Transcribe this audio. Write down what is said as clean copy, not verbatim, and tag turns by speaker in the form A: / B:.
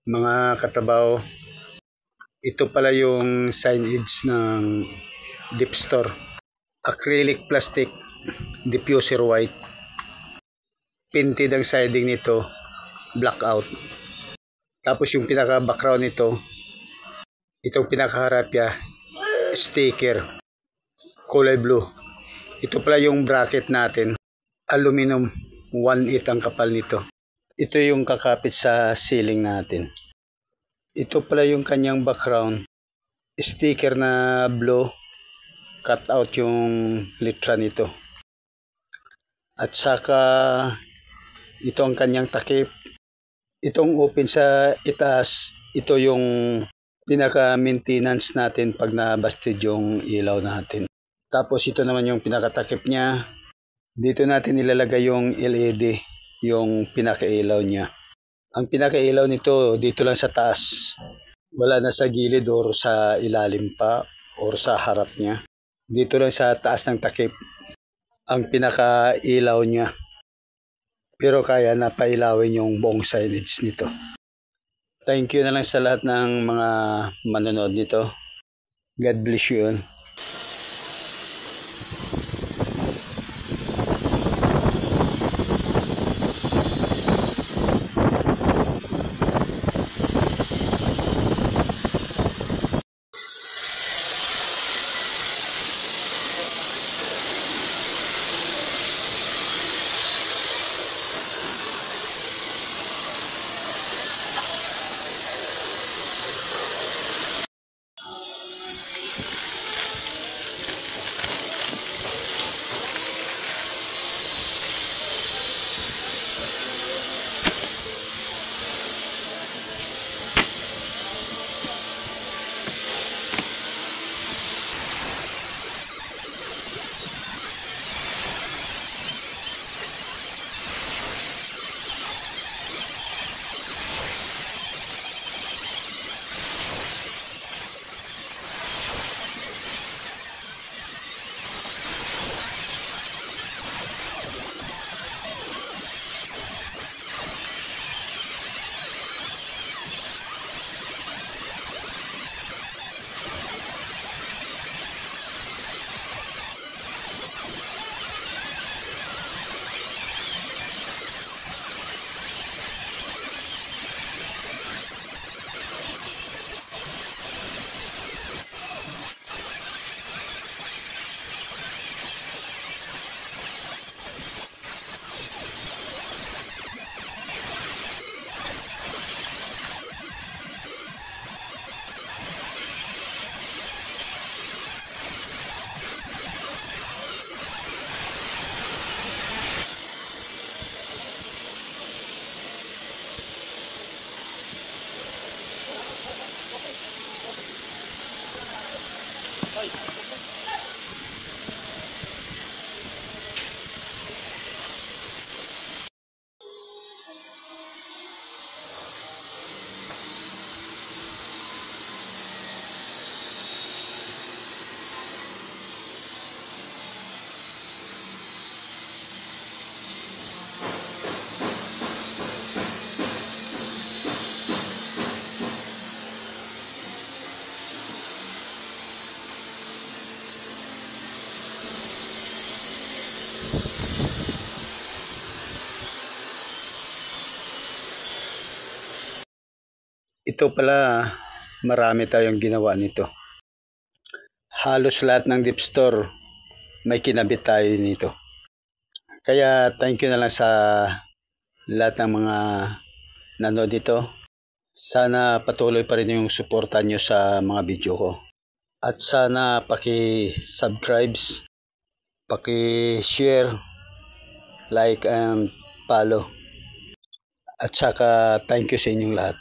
A: Mga katrabaho, ito pala yung signage ng Deep Store. Acrylic plastic diffuser white. Painted ang siding nito, blackout. Tapos yung pinaka background nito, itong pinakaharap niya, sticker, kulay blue. Ito pala yung bracket natin, aluminum, 1/8 ang kapal nito. Ito yung kakapit sa ceiling natin. Ito pala yung kanyang background, sticker na blue, cut out yung litra nito. At saka ito ang kanyang takip. Itong open sa itaas, ito yung pinaka-maintenance natin pag nabasted yung ilaw natin. Tapos ito naman yung pinakatakip niya. Dito natin ilalagay yung LED, yung pinakailaw niya. Ang pinakailaw nito dito lang sa taas. Wala na sa gilid or sa ilalim pa or sa harap niya. Dito lang sa taas ng takip ang pinakailaw niya. Pero kaya na pailawin yung buong signage nito. Thank you na lang sa lahat ng mga manonood nito. God bless you all. Ito pala, marami tayong ginawa nito. Halos lahat ng Deep Store may kinabit tayo nito. Kaya thank you na lang sa lahat ng mga nanood dito. Sana patuloy pa rin yung suporta nyo sa mga video ko. At sana paki-subscribe, paki-share, like and follow. At saka thank you sa inyong lahat.